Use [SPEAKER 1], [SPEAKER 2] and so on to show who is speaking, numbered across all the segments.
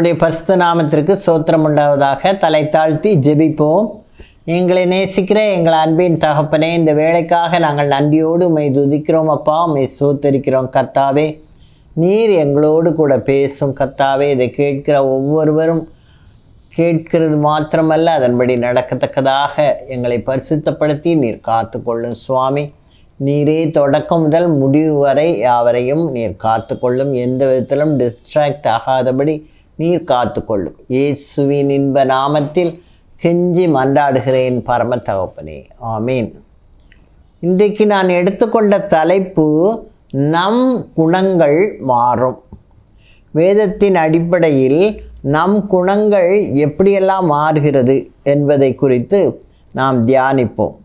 [SPEAKER 1] கர்த்தருடைய பரிசுத்த நாமத்திற்கு ஸ்தோத்திரம் உண்டாவதாக. தலை தாழ்த்தி ஜெபிப்போம். எங்களை நேசிக்கிற எங்கள் அன்பின் தகப்பனே, இந்த வேலைக்காக நாங்கள் நன்றியோடு உம்மை துதிக்கிறோம் அப்பா, உம்மை ஸ்தோத்தரிக்கிறோம் கர்த்தாவே. நீர் எங்களோடு கூட பேசும் கர்த்தாவே. இதை கேட்கிற ஒவ்வொருவரும் கேட்கிறது மாத்திரமல்ல, அதன்படி நடக்கத்தக்கதாக எங்களை பரிசுத்தப்படுத்தி நீர் காத்து கொள்ளும் சுவாமி. நீரே தொடக்கம் முதல் முடிவு வரை யாவரையும் நீர் காத்து கொள்ளும். எந்த விதத்திலும் டிஸ்ட்ராக்ட் ஆகாதபடி நீர் காத்து கொள்ளும். இயேசுவின் இன்ப நாமத்தில் கெஞ்சி மன்றாடுகிறேன் பரம தகப்பனே, ஆமீன். இன்றைக்கு நான் எடுத்துக்கொண்ட தலைப்பு, நம் குணங்கள் மாறும். வேதத்தின் அடிப்படையில் நம் குணங்கள் எப்படியெல்லாம் மாறுகிறது என்பதை குறித்து நாம் தியானிப்போம்.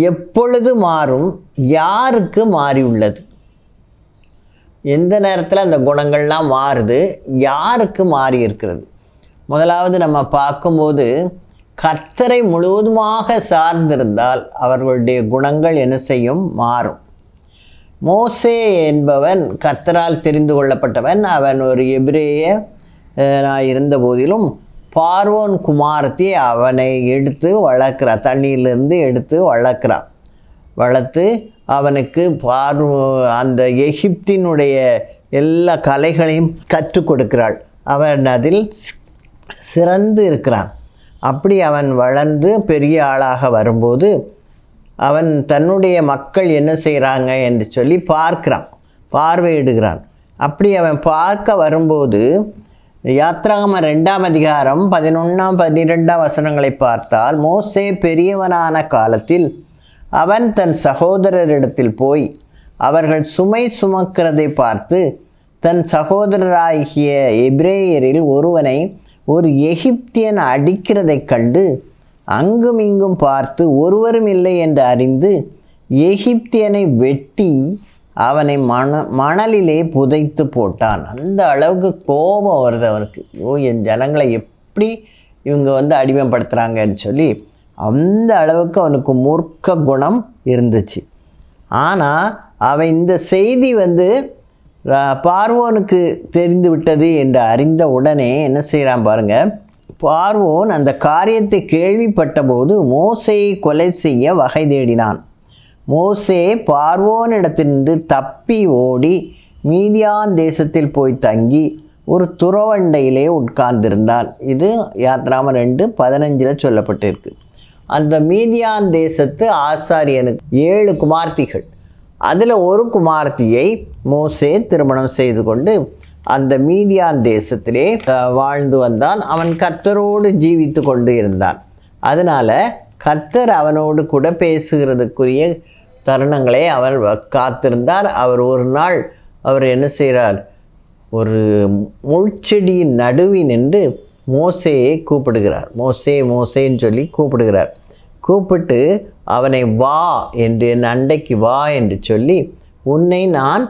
[SPEAKER 1] எப்பொழுது மாறும், யாருக்கு மாறியுள்ளது, எந்த நேரத்தில் அந்த குணங்கள்லாம் மாறுது, யாருக்கு மாறி இருக்கிறது. முதலாவது நம்ம பார்க்கும்போது, கர்த்தரை முழுவதுமாக சார்ந்திருந்தால் அவர்களுடைய குணங்கள் என்ன செய்யும், மாறும். மோசே என்பவன் கர்த்தரால் தெரிந்து கொள்ளப்பட்டவன். அவன் ஒரு எபிரேய இருந்த போதிலும் பார்வோன் குமாரத்தை அவனை எடுத்து வளர்க்கிறான். தண்ணியிலிருந்து எடுத்து வளர்த்து அவனுக்கு அந்த எகிப்தினுடைய எல்லா கலைகளையும் கற்றுக் கொடுக்கிறாள். அவன் அதில் சிறந்து இருக்கிறான். அப்படி அவன் வளர்ந்து பெரிய ஆளாக வரும்போது அவன் தன்னுடைய மக்கள் என்ன செய்கிறாங்க என்று சொல்லி பார்வையிடுகிறான். அப்படி அவன் பார்க்க வரும்போது யாத்ராகம 2ஆம் அதிகாரம் 11, 12 வசனங்களை பார்த்தால், மோசே பெரியவனான காலத்தில் அவன் தன் சகோதரரிடத்தில் போய் அவர்கள் சுமை சுமக்கிறதை பார்த்து, தன் சகோதரராகிய எபிரேயரில் ஒருவனை ஒரு எகிப்தியன் அடிக்கிறதைக் கண்டு அங்கும் இங்கும் பார்த்து ஒருவரும் இல்லை என்று அறிந்து எகிப்தியனை வெட்டி அவனை மணலிலே புதைத்து போட்டான். அந்த அளவுக்கு கோபம் வருது அவனுக்கு. என் ஜனங்களை எப்படி இவங்க அடிமைப்படுத்துகிறாங்கன்னு சொல்லி அந்த அளவுக்கு அவனுக்கு மூர்க்க குணம் இருந்துச்சு. ஆனால் அவன் இந்த செய்தி பார்வோனுக்கு தெரிந்து விட்டது என்று அறிந்த உடனே என்ன செய்கிறான் பாருங்கள். பார்வோன் அந்த காரியத்தை கேள்விப்பட்ட போது மோசேயை கொலை செய்ய வகை தேடினான். மோசே பார்வோனிடத்திலிருந்து தப்பி ஓடி மீதியான் தேசத்தில் போய் தங்கி ஒரு துறவண்டையிலே உட்கார்ந்திருந்தான். இது யாத்ராகம 2:15 சொல்லப்பட்டிருக்கு. அந்த மீதியான் தேசத்து ஆசாரியனுக்கு 7 குமார்த்திகள். அதில் ஒரு குமார்த்தியை மோசே திருமணம் செய்து கொண்டு அந்த மீதியான் தேசத்திலே வாழ்ந்து வந்தான். அவன் கர்த்தரோடு ஜீவித்து கொண்டு இருந்தான். அதனால் கர்த்தர் அவனோடு கூட பேசுகிறதுக்குரிய தருணங்களை அவர் காத்திருந்தார். அவர் ஒரு நாள் என்ன செய்கிறார், ஒரு முள்செடியின் நடுவில் நின்று மோசேயை கூப்பிடுகிறார். மோசேன்னு சொல்லி கூப்பிட்டு அவனை வா என்று, என் அண்டைக்கு வா என்று சொல்லி, உன்னை நான்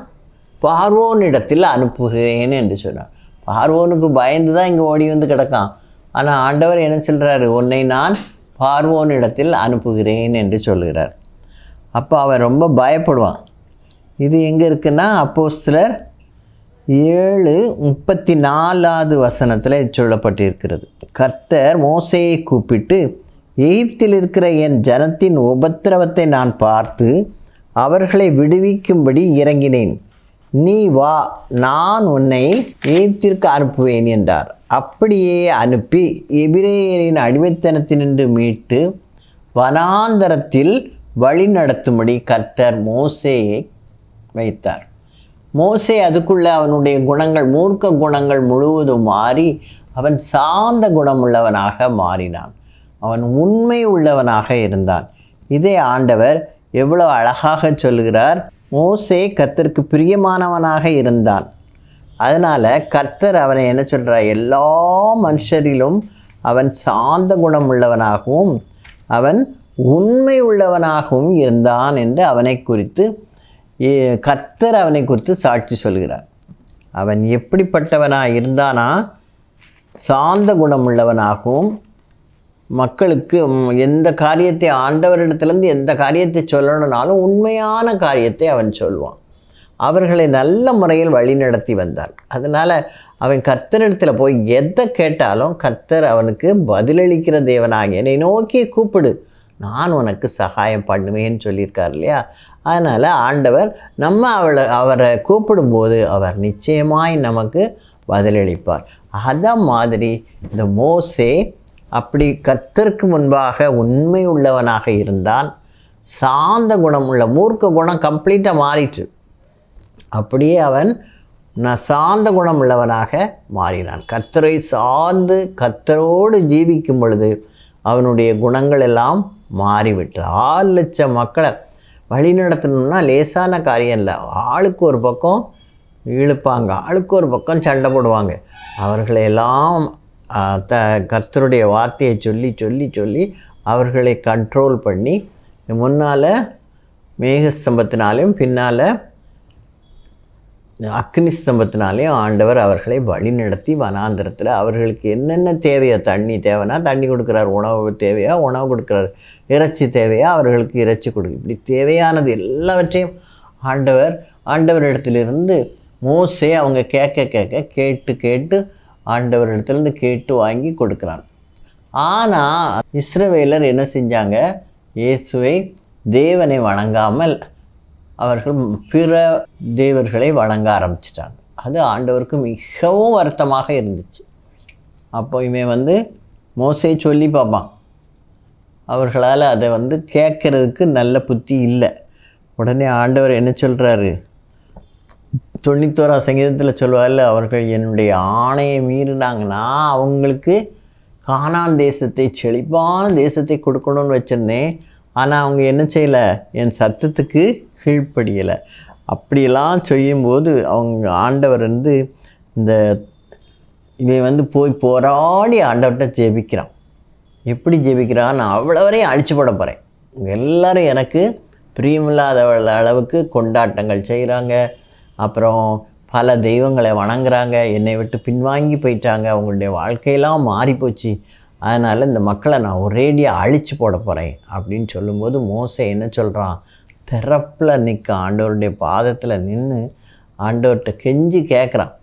[SPEAKER 1] பார்வோனிடத்தில் அனுப்புகிறேன் என்று சொன்னார். பார்வோனுக்கு பயந்து தான் இங்கே ஓடி கிடக்கான். ஆனால் ஆண்டவர் என்ன சொல்கிறாரு, உன்னை நான் பார்வோனிடத்தில் அனுப்புகிறேன் என்று சொல்கிறார். அப்போ அவன் ரொம்ப பயப்படுவான். இது எங்கே இருக்குன்னா, அப்போஸ்தலர் 7:34 வசனத்தில் சொல்லப்பட்டிருக்கிறது. கர்த்தர் மோசேயை கூப்பிட்டு, எகிப்தில் இருக்கிற என் ஜனத்தின் உபத்திரவத்தை நான் பார்த்து அவர்களை விடுவிக்கும்படி இறங்கினேன். நீ வா, நான் உன்னை எகிப்திற்கு அனுப்புவேன் என்றார். அப்படியே அனுப்பி எபிரேயரின் அடிமைத்தனத்தினின்று மீட்டு வனாந்தரத்தில் வழி நடத்தும்படி கர்த்தர் மோசேயை வைத்தார். மோசே அதுக்குள்ளே அவனுடைய குணங்கள், மூர்க்க குணங்கள் முழுவதும் மாறி அவன் சார்ந்த குணமுள்ளவனாக மாறினான். அவன் உண்மை உள்ளவனாக இருந்தான். இதே ஆண்டவர் எவ்வளோ அழகாக சொல்கிறார். மோசே கர்த்தருக்கு பிரியமானவனாக இருந்தான். அதனால் கர்த்தர் அவனை என்ன சொல்கிறார், எல்லா மனுஷரிலும் அவன் சார்ந்த குணம் உள்ளவனாகவும் அவன் உண்மை உள்ளவனாகவும் இருந்தான் என்று கர்த்தர் அவனை குறித்து சாட்சி சொல்கிறார். அவன் எப்படிப்பட்டவனாக இருந்தானா, சார்ந்த குணம் உள்ளவனாகவும், மக்களுக்கு எந்த காரியத்தை, ஆண்டவரிடத்துலேருந்து எந்த காரியத்தை சொல்லணும்னாலும் உண்மையான காரியத்தை அவன் சொல்வான். அவர்களை நல்ல முறையில் வழி நடத்தி வந்தார். அதனால் அவன் கர்த்தரிடத்தில் போய் எதை கேட்டாலும் கர்த்தர் அவனுக்கு பதிலளிக்கிற தேவனாக என்னை நோக்கி கூப்பிடு, நான் உனக்கு சகாயம் பண்ணுவேன்னு சொல்லியிருக்கார் இல்லையா? அதனால் ஆண்டவர் அவரை கூப்பிடும்போது அவர் நிச்சயமாய் நமக்கு பதிலளிப்பார். அதான் மாதிரி இந்த மோசே அப்படி கர்த்தருக்கு முன்பாக உண்மை உள்ளவனாக இருந்தான். சாந்த குணம் உள்ள, மூர்க்க குணம் கம்ப்ளீட்டாக மாறிட்டு அப்படியே அவன் சாந்த குணம் உள்ளவனாக மாறினான். கர்த்தரை சார்ந்து கர்த்தரோடு ஜீவிக்கும் பொழுது அவனுடைய குணங்கள் எல்லாம் மாறிவிட்டது. 6 லட்சம் மக்களை வழி நடத்தணும்னா லேசான காரியம் இல்லை. ஆளுக்கு ஒரு பக்கம் இழுப்பாங்க, ஆளுக்கு ஒரு பக்கம் சண்டை போடுவாங்க. அவர்களையெல்லாம் கர்த்தருடைய வார்த்தையை சொல்லி சொல்லி சொல்லி அவர்களை கண்ட்ரோல் பண்ணி முன்னால் மேகஸ்தம்பத்தினாலையும் பின்னால் அக்னி ஸ்தம்பத்தினாலேயும் ஆண்டவர் அவர்களை வழி நடத்தி வனாந்திரத்தில் அவர்களுக்கு என்னென்ன தேவையோ, தண்ணி தேவைன்னா தண்ணி கொடுக்குறார், உணவு தேவையா உணவு கொடுக்குறார், இறைச்சி தேவையா அவர்களுக்கு இறைச்சி கொடுக்கு. இப்படி தேவையானது எல்லாவற்றையும் ஆண்டவரிடத்திலிருந்து மோசே அவங்க கேட்டு கேட்டு ஆண்டவரிடத்துலேருந்து கேட்டு வாங்கி கொடுக்குறான். ஆனால் இஸ்ரவேலர் என்ன செஞ்சாங்க? இயேசுவை தேவனை வணங்காமல் அவர்கள் பிற தேவர்களை வணங்க ஆரம்பிச்சிட்டாங்க. அது ஆண்டவருக்கு மிகவும் வருத்தமாக இருந்துச்சு. அப்போ இவன் மோசே சொல்லி பார்ப்பான், அவர்களால் அதை கேட்குறதுக்கு நல்ல புத்தி இல்லை. உடனே ஆண்டவர் என்ன சொல்கிறாரு? 91 சங்கீதத்தில் சொல்லுவார்ல, அவர்கள் என்னுடைய ஆணையை மீறினாங்கன்னா அவங்களுக்கு கானான் தேசத்தை, செழிப்பான தேசத்தை கொடுக்கணும்னு வச்சுருந்தேன். ஆனால் அவங்க என்ன செய்யலை? என் சத்தத்துக்கு கீழ்ப்படியலை. அப்படியெல்லாம் செய்யும்போது அவங்க ஆண்டவர் இந்த இவன் போய் போராடி ஆண்டவர்கிட்ட ஜெபிக்கிறான். எப்படி ஜெபிக்கிறான்? நான் அவ்வளவரையும் அழிச்சு போட போகிறேன், எல்லோரும் எனக்கு பிரியமில்லாத அளவுக்கு கொண்டாட்டங்கள் செய்கிறாங்க, அப்புறம் பல தெய்வங்களை வணங்குறாங்க, என்னை விட்டு பின்வாங்கி போயிட்டாங்க, அவங்களுடைய வாழ்க்கையெல்லாம் மாறிப்போச்சு, அதனால் இந்த மக்களை நான் ஒரேடியாக அழிச்சு போட போகிறேன் அப்படின்னு சொல்லும்போது மோசே என்ன சொல்கிறான்? திறப்பில் நிற்க ஆண்டவருடைய பாதத்தில் நின்று ஆண்டவர்கிட்ட கெஞ்சி கேட்குறான்,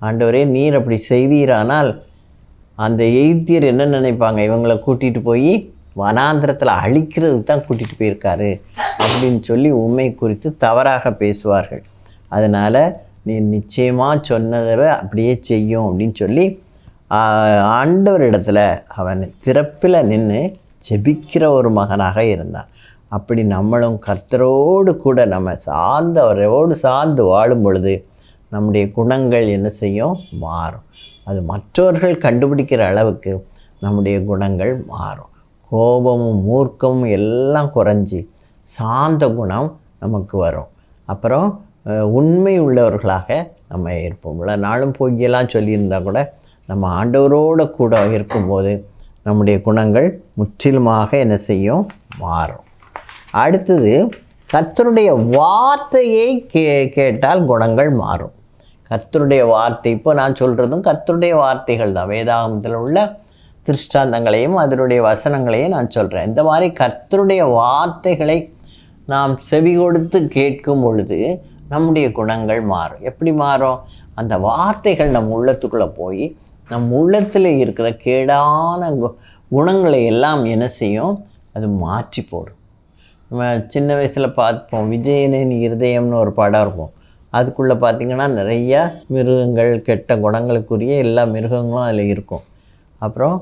[SPEAKER 1] ஆண்டவரே நீர் அப்படி செய்வீரானால் அந்த எகிப்தியர் என்ன நினைப்பாங்க? இவங்களை கூட்டிகிட்டு போய் வனாந்திரத்தில் அழிக்கிறதுக்கு தான் கூட்டிகிட்டு போயிருக்காரு அப்படின்னு சொல்லி உண்மை குறித்து தவறாக பேசுவார்கள். அதனால் நீ நிச்சயமாக சொன்னதை அப்படியே செய்யும் அப்படின்னு சொல்லி ஆண்டவரிடத்தில் அவன் திறப்பில் நின்று ஜெபிக்கிற ஒரு மகனாக இருந்தான். அப்படி நம்மளும் கர்த்தரோடு கூட நம்ம அவரோடு சார்ந்து வாழும் பொழுது நம்முடைய குணங்கள் என்ன செய்யும்? மாறும். அது மற்றவர்கள் கண்டுபிடிக்கிற அளவுக்கு நம்முடைய குணங்கள் மாறும். கோபமும் மூர்க்கமும் எல்லாம் குறைஞ்சி சாந்த குணம் நமக்கு வரும். அப்புறம் உண்மை உள்ளவர்களாக நம்ம இருப்போம். இவ்வளோ நாளும் பொய்யெல்லாம் சொல்லியிருந்தா கூட நம்ம ஆண்டவரோடு கூட இருக்கும்போது நம்முடைய குணங்கள் முற்றிலுமாக என்ன செய்யும்? மாறும். அடுத்தது, கர்த்தருடைய வார்த்தையை கேட்டால் குணங்கள் மாறும். கர்த்தருடைய வார்த்தை, இப்போ நான் சொல்கிறதும் கர்த்தருடைய வார்த்தைகள் தான். வேதாகமத்தில் உள்ள திருஷ்டாந்தங்களையும் அதனுடைய வசனங்களையும் நான் சொல்கிறேன். இந்த மாதிரி கர்த்தருடைய வார்த்தைகளை நாம் செவி கொடுத்து கேட்கும் பொழுது நம்முடைய குணங்கள் மாறும். எப்படி மாறும்? அந்த வார்த்தைகள் நம் உள்ளத்துக்குள்ளே போய் நம் உள்ளத்தில் இருக்கிற கேடான குணங்களை எல்லாம் என்ன செய்யும்? அது மாற்றி போடும். நம்ம சின்ன வயசில் பார்ப்போம், விஜயனின் இருதயம்னு ஒரு படம் இருக்கும். அதுக்குள்ளே பார்த்திங்கன்னா நிறையா மிருகங்கள், கெட்ட குணங்களுக்குரிய எல்லா மிருகங்களும் அதில் இருக்கும். அப்புறம்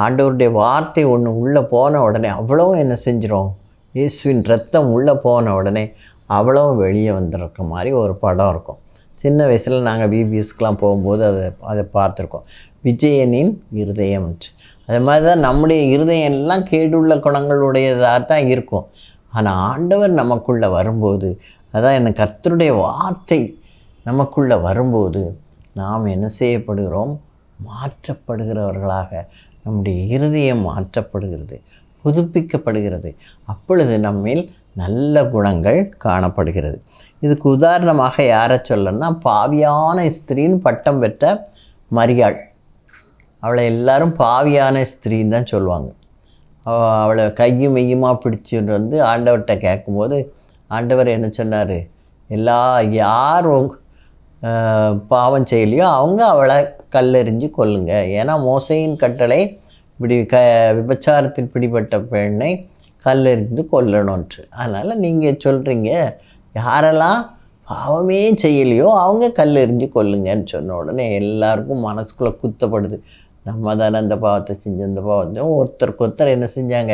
[SPEAKER 1] ஆண்டவருடைய வார்த்தை ஒன்று உள்ளே போன உடனே அவ்வளோ என்ன செஞ்சிடும்? இயேசுவின் ரத்தம் உள்ளே போன உடனே அவ்வளோ வெளியே வந்துருக்க மாதிரி ஒரு படம் இருக்கும். சின்ன வயசில் நாங்கள் விபிஎஸ்க்கெலாம் போகும்போது அதை பார்த்துருக்கோம், விஜயனின் இருதயம். அது மாதிரி தான் நம்முடைய இருதயம் எல்லாம் கேடுள்ள குணங்களுடையதாக தான் இருக்கும். ஆனால் ஆண்டவர் நமக்குள்ளே வரும்போது, அதான் எனக்கு கர்த்தருடைய வார்த்தை நமக்குள்ளே வரும்போது நாம் என்ன செய்யப்படுகிறோம்? மாற்றப்படுகிறவர்களாக நம்முடைய இருதயம் மாற்றப்படுகிறது, புதுப்பிக்கப்படுகிறது. அப்பொழுது நம்மில் நல்ல குணங்கள் காணப்படுகிறது. இதுக்கு உதாரணமாக யாரை சொல்லணும்னா, பாவியான ஸ்திரீன்னு பட்டம் பெற்ற மரியாள். அவளை எல்லாரும் பாவியான ஸ்திரீன்னு தான் சொல்லுவாங்க. அவளை கையும் மெய்யுமா பிடிச்சிட்டு ஆண்டவர்கிட்ட கேட்கும்போது ஆண்டவர் என்ன சொன்னார்? யார் பாவம் செய்யலையோ அவங்க அவளை கல்லெறிஞ்சு கொல்லுங்க. ஏன்னா மோசையின் கட்டளை இப்படி விபச்சாரத்தில் பிடிபட்ட பெண்ணை கல்லெறிந்து கொல்லணுன்ட்டு. அதனால் நீங்கள் சொல்கிறீங்க யாரெல்லாம் பாவமே செய்யலையோ அவங்க கல்லெறிஞ்சு கொல்லுங்கன்னு சொன்ன உடனே எல்லாருக்கும் மனசுக்குள்ளே குத்தப்படுது. நம்ம தானே அந்த பாவத்தை செஞ்சோம், இந்த பாவத்தை. ஒருத்தருக்கு ஒருத்தர் என்ன செஞ்சாங்க,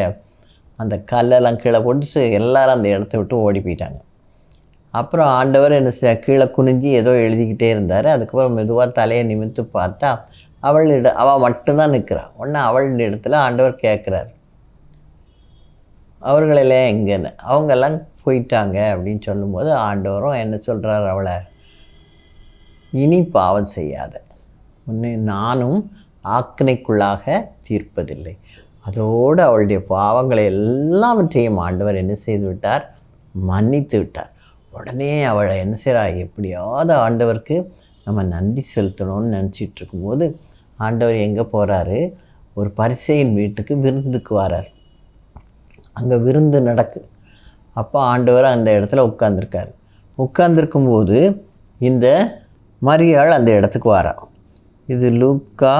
[SPEAKER 1] அந்த கல்லெல்லாம் கீழே போட்டு எல்லாரும் அந்த இடத்த விட்டு ஓடி போயிட்டாங்க. அப்புறம் ஆண்டவர் என்ன கீழே குனிஞ்சு ஏதோ எழுதிக்கிட்டே இருந்தார். அதுக்கப்புறம் மெதுவாக தலையை நிமிர்த்து பார்த்தா அவள் மட்டும்தான் நிற்கிறாள். உடனே அவள் இடத்துல ஆண்டவர் கேட்குறாரு, அவர்களெல்லாம் எங்கன்னு. அவங்கெல்லாம் போயிட்டாங்க அப்படின்னு சொல்லும்போது ஆண்டவரும் என்ன சொல்கிறார், அவளை இனி பாவம் செய்யாத, உன்னை நானும் ஆக்கினைக்குள்ளாக தீர்ப்பதில்லை. அதோடு அவளுடைய பாவங்களை எல்லாவற்றையும் ஆண்டவர் என்ன செய்து விட்டார், மன்னித்து விட்டார். உடனே அவளை என்ன செய்கிறா, எப்படியாவது ஆண்டவருக்கு நம்ம நன்றி செலுத்தணும்னு நினச்சிட்டு இருக்கும்போது ஆண்டவர் எங்கே போகிறாரு, ஒரு பரிசேயன் வீட்டுக்கு விருந்துக்கு வரார். அங்கே விருந்து நடக்கு. அப்போ ஆண்டவர் அந்த இடத்துல உட்கார்ந்துருக்கும்போது இந்த மரியாள் அந்த இடத்துக்கு வரான். இது லூக்கா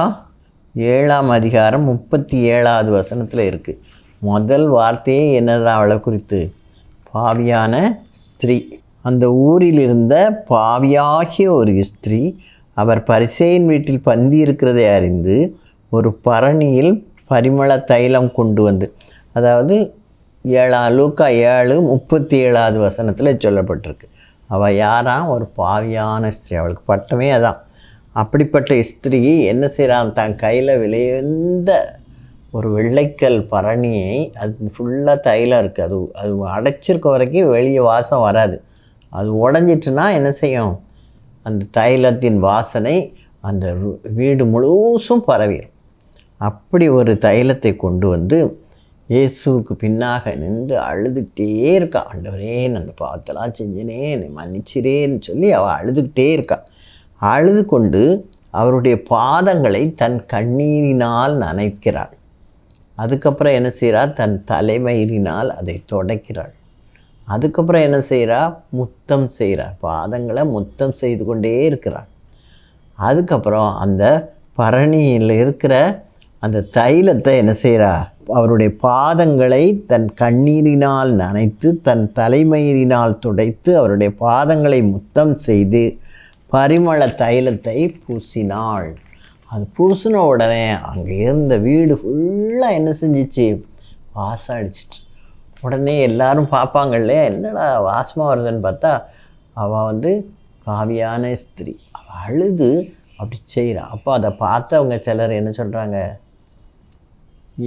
[SPEAKER 1] 7ஆம் அதிகாரம் 37வது வசனத்தில் இருக்குது. முதல் வார்த்தையே என்னதான் அவளை குறித்து, பாவியான ஸ்திரீ. அந்த ஊரில் இருந்த பாவியாகிய ஒரு ஸ்திரீ அவர் பரிசேயன் வீட்டில் பந்தி இருக்கிறதை அறிந்து ஒரு பரணியில் பரிமள தைலம் கொண்டு வந்து, அதாவது லூக்கா 7:37வது வசனத்தில் சொல்லப்பட்டிருக்கு. அவள் யாராம், ஒரு பாவியான ஸ்திரீ. அவளுக்கு பட்டமே அதான். அப்படிப்பட்ட ஸ்திரீ என்ன செய்கிறான், தன் கையில் விலையுந்த ஒரு வெள்ளைக்கல் பரணியை, அது ஃபுல்லாக தைலம் இருக்குது, அது அடைச்சிருக்க வரைக்கும் வெளியே வாசம் வராது. அது உடஞ்சிட்டுனா என்ன செய்யும், அந்த தைலத்தின் வாசனை அந்த வீடு முழுசும் பரவிடும். அப்படி ஒரு தைலத்தை கொண்டு வந்து இயேசுவுக்கு பின்னாக நின்று அழுதுகிட்டே இருக்கா. ஆண்டவரே, நான் அந்த பாவத்தெல்லாம் செஞ்சனே, என்னை மன்னிச்சிரேன்னு சொல்லி அவள் அழுதுகிட்டே இருக்கா. அழுது கொண்டு அவருடைய பாதங்களை தன் கண்ணீரினால் நனைக்கிறாள். அதுக்கப்புறம் என்ன செய்கிறா, தன் தலைமயிரினால் அதை துடைக்கிறாள். அதுக்கப்புறம் என்ன செய்கிறா, முத்தம் செய்கிறார், பாதங்களை முத்தம் செய்து கொண்டே இருக்கிறாள். அதுக்கப்புறம் அந்த பரணியில் இருக்கிற அந்த தைலத்தை என்ன செய்கிறா, அவருடைய பாதங்களை தன் கண்ணீரினால் நனைத்து தன் தலைமயிரினால் துடைத்து அவருடைய பாதங்களை முத்தம் செய்து பரிமள தைலத்தை பூசினாள். அது பூசின உடனே அங்கே இருந்த வீடு ஃபுல்லாக என்ன செஞ்சிச்சு, வாசம் அடிச்சிட்டு. உடனே எல்லாரும் பார்ப்பாங்க இல்லையா, என்னடா வாசமாக வருதுன்னு பார்த்தா அவள் பாவியான ஸ்திரீ. அவள் அழுது அப்படி செய்கிறான். அப்போ அதை பார்த்தவங்க சிலர் என்ன சொல்கிறாங்க,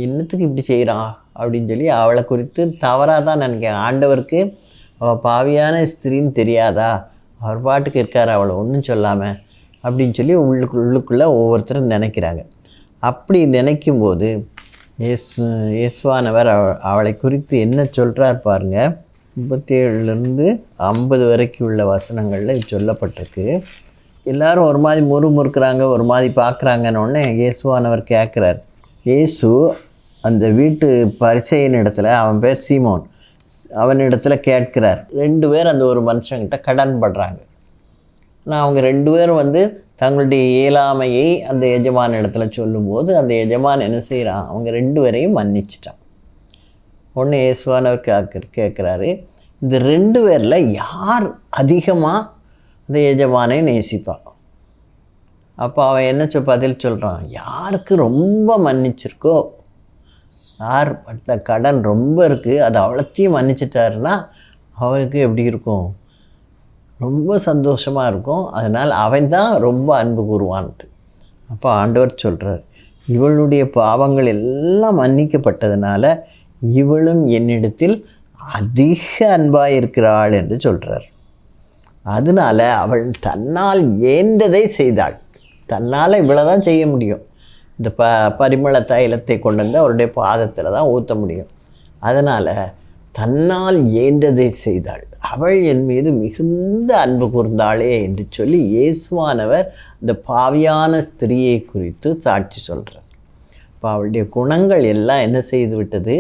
[SPEAKER 1] என்னத்துக்கு இப்படி செய்கிறான் அப்படின்னு சொல்லி அவளை குறித்து தவறாக தான் நினைக்கிறேன். ஆண்டவருக்கு அவள் பாவியான ஸ்திரீன்னு தெரியாதா, அவர் பாட்டுக்கு இருக்கார் அவளை ஒன்றும் சொல்லாமல் அப்படின்னு சொல்லி உள்ளுக்குள்ளே ஒவ்வொருத்தரும் நினைக்கிறாங்க. அப்படி நினைக்கும்போது இயேசுவானவர் அவளை குறித்து என்ன சொல்கிறார் பாருங்கள். 37லேருந்து 50 வரைக்கும் உள்ள வசனங்களில் சொல்லப்பட்டிருக்கு. எல்லோரும் ஒரு மாதிரி முறுமுறுக்கிறாங்க, ஒரு மாதிரி பார்க்குறாங்கன்னொடனே இயேசுவானவர் கேட்குறார். இயேசு அந்த வீட்டு பரிசேயன் இடத்துல, அவன் பேர் சீமோன், அவனிடத்துல கேட்கிறார். 2 பேர் அந்த ஒரு மனுஷங்கிட்ட கடன் படுறாங்க. நான் அவங்க 2 பேரும் தங்களுடைய இயலாமையை அந்த எஜமான இடத்துல சொல்லும்போது அந்த எஜமான் என்ன செய்கிறான், அவங்க 2 பேரையும் மன்னிச்சிட்டான். ஒன்று இயேசுவானவர் கேட்குறாரு, இந்த 2 பேரில் யார் அதிகமாக அந்த எஜமானை நேசிப்பான்? அப்போ அவன் என்ன பதில் சொல்கிறான், யாருக்கு ரொம்ப மன்னிச்சிருக்கோ, யார் பட்ட கடன் ரொம்ப இருக்குது அது அவ்வளோத்தையும் மன்னிச்சிட்டாருன்னா அவனுக்கு எப்படி இருக்கும், ரொம்ப சந்தோஷமாக இருக்கும். அதனால் அவன் தான் ரொம்ப அன்பு கூறுவான்ட்டு. அப்போ ஆண்டவர் சொல்கிறார், இவளுடைய பாவங்கள் எல்லாம் மன்னிக்கப்பட்டதுனால இவளும் என்னிடத்தில் அதிக அன்பாக இருக்கிறாள் என்று சொல்கிறார். அதனால் அவள் தன்னால் ஏண்டதை செய்தாள். தன்னால் இவ்வளோ தான் செய்ய முடியும். இந்த பரிமள தைலத்தை கொண்டு வந்து அவருடைய பாதத்தில் தான் ஊற்ற முடியும். அதனால் தன்னால் ஏண்டதை செய்தாள். அவள் என் மீது மிகுந்த அன்பு கூர்ந்தாளே என்று சொல்லி இயேசுவானவர் இந்த பாவியான ஸ்திரீயை குறித்து சாட்சி சொல்கிறார். இப்போ அவளுடைய குணங்கள் எல்லாம் என்ன செய்து விட்டது,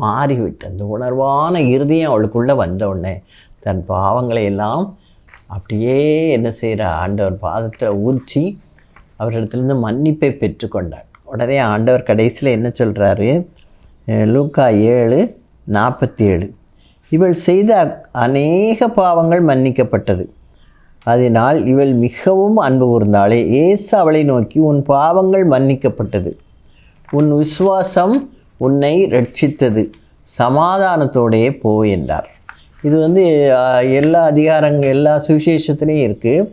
[SPEAKER 1] மாறிவிட்டு அந்த உணர்வான இருதயம் அவளுக்குள்ளே வந்தவுடனே தன் பாவங்களை எல்லாம் அப்படியே என்ன செய்கிறா, ஆண்டவர் பாதத்தில் ஊற்றி அவரிடத்துலேருந்து மன்னிப்பை பெற்றுக்கொண்டாள். உடனே ஆண்டவர் கடைசியில் என்ன சொல்கிறாரு, லூக்கா 7:47, இவள் செய்த அநேக பாவங்கள் மன்னிக்கப்பட்டது, அதனால் இவள் மிகவும் அன்பு கூர்ந்தாளே. இயேசு அவளை நோக்கி, உன் பாவங்கள் மன்னிக்கப்பட்டது, உன் விசுவாசம் உன்னை ரட்சித்தது, சமாதானத்தோடே போ என்றார். இது எல்லா எல்லா சுவிசேஷத்துலேயும் இருக்குது.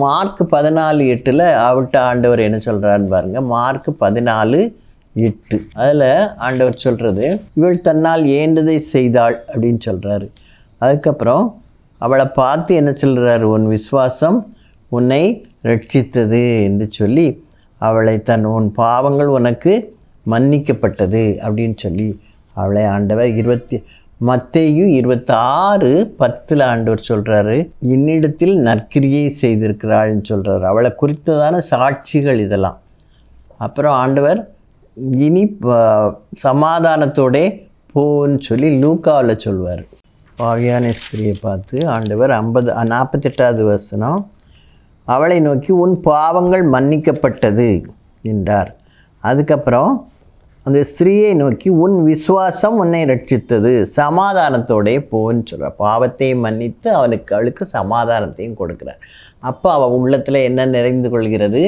[SPEAKER 1] மார்க் 14:8 அவட்ட ஆண்டவர் என்ன சொல்கிறான்னு பாருங்கள். மார்க் 14:8 அதில் ஆண்டவர் சொல்கிறது, இவள் தன்னால் ஏண்டதை செய்தாள் அப்படின்னு சொல்கிறாரு. அதுக்கப்புறம் அவளை பார்த்து என்ன சொல்கிறாரு, உன் விசுவாசம் உன்னை ரட்சித்தது என்று சொல்லி அவளை உன் பாவங்கள் உனக்கு மன்னிக்கப்பட்டது அப்படின்னு சொல்லி அவளை ஆண்டவர் மத்தேயு 26:10 ஆண்டவர் சொல்கிறாரு, என்னிடத்தில் நற்கிரியை செய்திருக்கிறாள்னு சொல்கிறார். அவளை குறித்ததான சாட்சிகள் இதெல்லாம். அப்புறம் ஆண்டவர் இனி சமாதானத்தோடே போன்னு சொல்லி லூக்காவில் சொல்வார். பாவியான ஸ்திரியை பார்த்து ஆண்டவர் 48வது வசனம், அவளை நோக்கி உன் பாவங்கள் மன்னிக்கப்பட்டது என்றார். அதுக்கப்புறம் அந்த ஸ்திரீயை நோக்கி உன் விசுவாசம் உன்னை ரட்சித்தது, சமாதானத்தோடே போன்னு சொல்கிறார். பாவத்தையும் மன்னித்து அவளுக்கு சமாதானத்தையும் கொடுக்குறார். அப்போ அவள் உள்ளத்தில் என்ன நிறைந்து கொள்கிறது,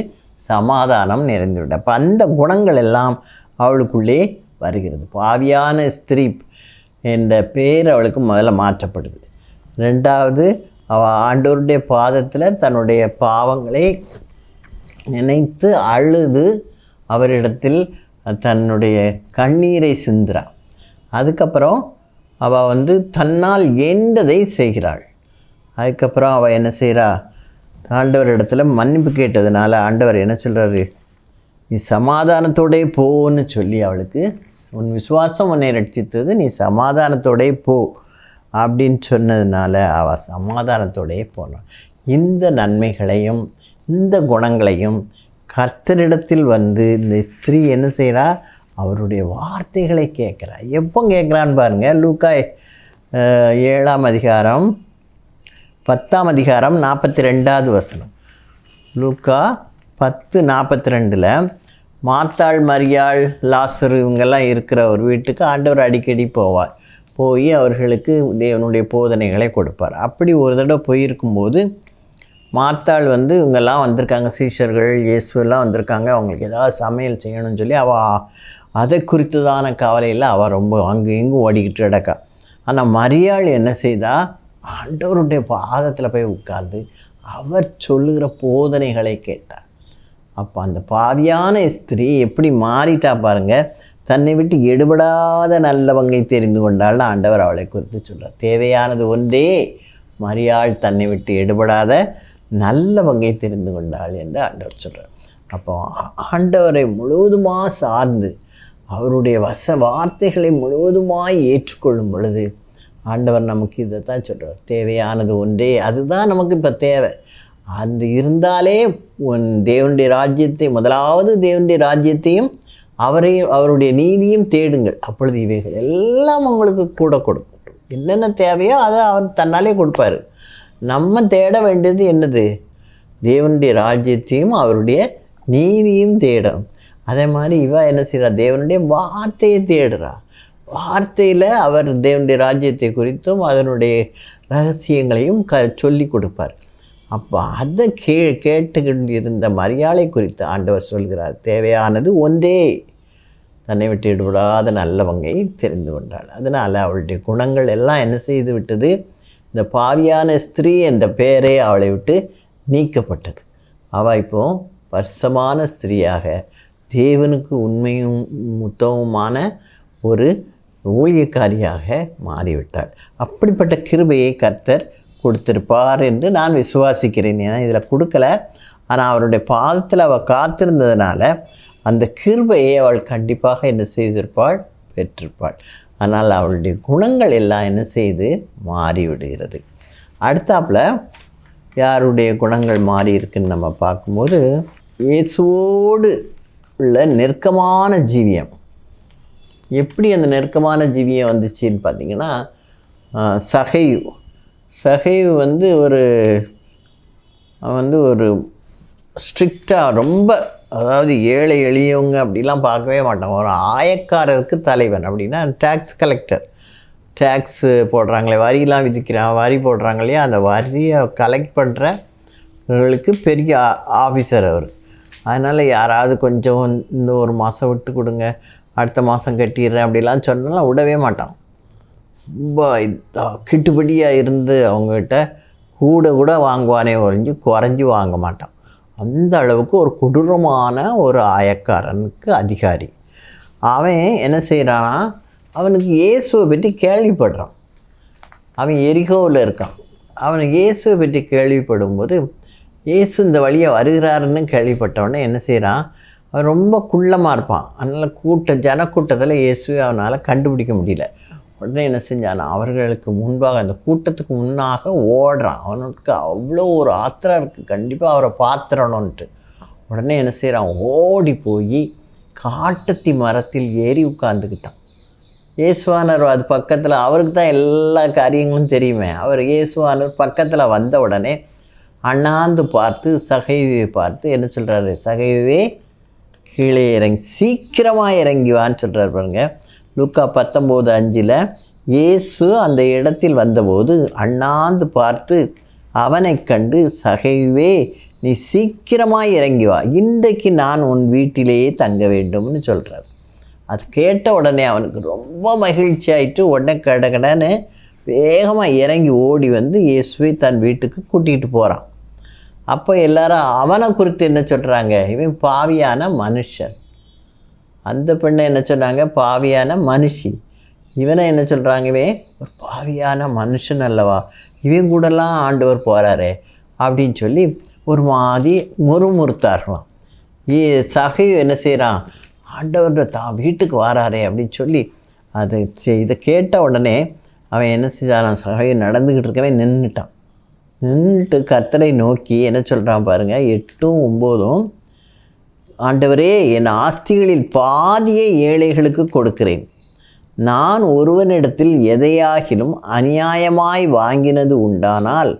[SPEAKER 1] சமாதானம் நிறைந்துவிட. அப்போ அந்த குணங்கள் எல்லாம் அவளுக்குள்ளே வருகிறது. பாவியான ஸ்திரீ என்ற பேர் அவளுக்கு முதல்ல மாற்றப்படுது. ரெண்டாவது, அவள் ஆண்டவருடைய பாதத்தில் தன்னுடைய பாவங்களை நினைத்து அழுது அவரிடத்தில் தன்னுடைய கண்ணீரை சிந்துறாள். அதுக்கப்புறம் அவள் தன்னால் ஏண்டதை செய்கிறாள். அதுக்கப்புறம் அவள் என்ன செய்கிறா, ஆண்டவர் இடத்துல மன்னிப்பு கேட்டதுனால ஆண்டவர் என்ன சொல்கிறாரு, நீ சமாதானத்தோடே போன்னு சொல்லி அவளுக்கு, உன் விசுவாசம் உன்னை ரட்சித்தது, நீ சமாதானத்தோடே போ அப்படின்னு சொன்னதுனால அவள் சமாதானத்தோடே போனாள். இந்த நன்மைகளையும் இந்த குணங்களையும் கர்த்தரிடத்தில் இந்த ஸ்திரீ என்ன செய்கிறா, அவருடைய வார்த்தைகளை கேட்குறா. எப்போ கேட்குறான்னு பாருங்கள். லூக்கா 7-ம் அதிகாரம் 10-ம் அதிகாரம் 42வது வசனம். லூக்கா 10:42 மார்த்தாள், மரியாள், லாசரு இவங்கெல்லாம் இருக்கிற ஒரு வீட்டுக்கு ஆண்டவர் அடிக்கடி போய் அவர்களுக்கு தேவனுடைய போதனைகளை கொடுப்பார். அப்படி ஒரு தடவை போயிருக்கும்போது மார்த்தாள் இவங்கெல்லாம் வந்திருக்காங்க, சீஷர்கள் இயேசுவெல்லாம் வந்திருக்காங்க, அவங்களுக்கு ஏதாவது சமையல் செய்யணும்னு சொல்லி அவள் அதை குறித்ததான கவலையில் அவள் ரொம்ப அங்கு இங்கும் ஓடிக்கிட்டு கிடக்கா. ஆனால் மரியாள் என்ன செய்தா, ஆண்டவருடைய பாதத்தில் போய் உட்கார்ந்து அவர் சொல்லுகிற போதனைகளை கேட்டார். அப்போ அந்த பாவியான ஸ்திரீ எப்படி மாறிட்டா பாருங்கள். தன்னை விட்டு எடுபடாத நல்லவங்கை தெரிந்து கொண்டாள்னு ஆண்டவர் அவளை குறித்து சொல்கிறார். தேவையானது ஒன்றே, மரியாள் தன்னை விட்டு எடுபடாத நல்லவங்கை தெரிந்து கொண்டாள் என்று ஆண்டவர் சொல்கிறார். அப்போ ஆண்டவரை முழுவதுமாக சார்ந்து அவருடைய வார்த்தைகளை முழுவதுமாய் ஏற்றுக்கொள்ளும் பொழுது ஆண்டவர் நமக்கு இதை தான் சொல்கிறார். தேவையானது ஒன்றே, அதுதான் நமக்கு இப்போ தேவை. அது இருந்தாலே தேவனுடைய ராஜ்யத்தை, முதலாவது தேவனுடைய ராஜ்யத்தையும் அவருடைய நீதியும் தேடுங்கள், அப்பொழுது இவைகள் எல்லாம் உங்களுக்கு கூட கொடுக்கும். என்னென்ன தேவையோ அதை அவர் தன்னாலே கொடுப்பார். நம்ம தேட வேண்டியது என்னது, தேவனுடைய ராஜ்யத்தையும் அவருடைய நீதியும் தேடும். அதே மாதிரி என்ன செய்கிறா, தேவனுடைய வார்த்தையை தேடுறா. வார்த்தையில் அவர் தேவனுடைய ராஜ்யத்தை குறித்தும் அதனுடைய ரகசியங்களையும் சொல்லி கொடுப்பார். அப்போ அதை கேட்டுக்கிட்டு மரியாளை குறித்து ஆண்டவர் சொல்கிறார், தேவையானது ஒன்றே, தன்னை விட்டு ஈடுபடாத நல்லவங்கை தெரிந்து கொண்டாள். அதனால் அவளுடைய குணங்கள் எல்லாம் என்ன செய்து விட்டது, இந்த பாவியான ஸ்திரீ என்ற பெயரே அவளை விட்டு நீக்கப்பட்டது. அவள் இப்போ பரிசுத்தமான ஸ்திரீயாக தேவனுக்கு உண்மையும் உத்தமமான ஒரு ஊழியக்காரியாக மாறிவிட்டாள். அப்படிப்பட்ட கிருபையை கர்த்தர் கொடுத்திருப்பார் என்று நான் விசுவாசிக்கிறேன். ஏன்னா இதில் கொடுக்கல, ஆனால் அவருடைய பாதத்தில் அவள் காத்திருந்ததுனால அந்த கிருபையை அவள் கண்டிப்பாக என்ன செய்திருப்பாள், பெற்றிருப்பாள். ஆனால் அவளுடைய குணங்கள் எல்லாம் என்ன செய்து மாறிவிடுகிறது. அடுத்தாப்புல யாருடைய குணங்கள் மாறி இருக்குன்னு நம்ம பார்க்கும்போது, இயேசுவோடு உள்ள நெருக்கமான ஜீவியம். எப்படி அந்த நெருக்கமான ஜீவியம் வந்துச்சுன்னு பார்த்தீங்கன்னா, சகைவு வந்து அவன் ஒரு ஸ்ட்ரிக்டாக ரொம்ப, அதாவது ஏழை எளியவங்க அப்படிலாம் பார்க்கவே மாட்டான். ஒரு ஆயக்காரருக்கு தலைவன் அப்படின்னா டேக்ஸ் கலெக்டர். டேக்ஸு போடுறாங்களே, வரியெலாம் விதிக்கிறான், வரி போடுறாங்க இல்லையா, அந்த வரியை கலெக்ட் பண்ணுறவர்களுக்கு பெரிய ஆஃபீஸர் அவர். அதனால் யாராவது கொஞ்சம் இந்த ஒரு மாதம் விட்டு கொடுங்க, அடுத்த மாதம் கட்டிடுறேன் அப்படிலாம் சொன்னாலும் விடவே மாட்டான். ரொம்ப கிட்டுப்படியாக இருந்து அவங்ககிட்ட கூட வாங்குவானே குறைஞ்சி வாங்க மாட்டான். அந்த அளவுக்கு ஒரு கொடூரமான ஒரு ஆயக்காரனுக்கு அதிகாரி. அவன் என்ன செய்கிறான்னா, அவனுக்கு இயேசுவை பற்றி கேள்விப்படுறான். அவன் எரிகோவில் இருக்கான். அவனுக்கு இயேசுவை பற்றி கேள்விப்படும்போது, இயேசு இந்த வழியை வருகிறாருன்னு கேள்விப்பட்டவொடனே என்ன செய்கிறான், அவன் ரொம்ப குள்ளமாக இருப்பான். அதனால் ஜனக்கூட்டத்தில் இயேசுவை அவனால் கண்டுபிடிக்க முடியல. உடனே என்ன செஞ்சான், அவர்களுக்கு முன்பாக, அந்த கூட்டத்துக்கு முன்னாக ஓடுறான். அவனுக்கு அவ்வளோ ஒரு ஆத்திரம் இருக்குது, கண்டிப்பாக அவரை பார்த்துடணுன்ட்டு. உடனே என்ன செய்கிறான், ஓடி போய் காட்டத்தி மரத்தில் ஏறி உட்காந்துக்கிட்டான். இயேசுவானவர் அது பக்கத்தில், அவருக்கு தான் எல்லா காரியங்களும் தெரியுமே. அவர் இயேசுவானவர் பக்கத்தில் வந்த உடனே அண்ணாந்து பார்த்து சகைவை பார்த்து என்ன சொல்கிறாரு, சகைவே கீழே இறங்கி, சீக்கிரமாக இறங்கிவான்னு சொல்கிறார் பாருங்க. லூக்கா 19:5 இயேசு அந்த இடத்தில் வந்தபோது அண்ணாந்து பார்த்து அவனை கண்டு, சகைவே நீ சீக்கிரமாக இறங்கி வா, இன்றைக்கு நான் உன் வீட்டிலேயே தங்க வேண்டும்னு சொல்கிறார். அது கேட்ட உடனே அவனுக்கு ரொம்ப மகிழ்ச்சி ஆகிட்டு உடனே கடன்னு வேகமாக இறங்கி ஓடி வந்து இயேசுவை தன் வீட்டுக்கு கூட்டிகிட்டு போகிறான். அப்போ எல்லாரும் அவனை குறித்து என்ன சொல்கிறாங்க, இவன் பாவியான மனுஷன். அந்த பெண்ணை என்ன சொன்னாங்க, பாவியான மனுஷி. இவனை என்ன சொல்கிறாங்க, இவன் ஒரு பாவியான மனுஷன் அல்லவா, இவன் கூடலாம் ஆண்டவர் போகிறாரே அப்படின்னு சொல்லி ஒரு மாதிரி முறுமுறுத்தார்களாம். சகைவு என்ன செய்கிறான், ஆண்டவர் தான் வீட்டுக்கு வராரே அப்படின்னு சொல்லி இதை கேட்ட உடனே அவன் என்ன செஞ்சான், சகைவு நடந்துக்கிட்டு இருக்கவே நின்றுட்டு கர்த்தரை நோக்கி என்ன சொல்கிறான் பாருங்கள். 8, 9 ஆண்டவரே, என் ஆஸ்திகளில் பாதியை ஏழைகளுக்கு கொடுக்கிறேன். நான் ஒருவனிடத்தில் எதையாகிலும் அநியாயமாய் வாங்கினது உண்டானால்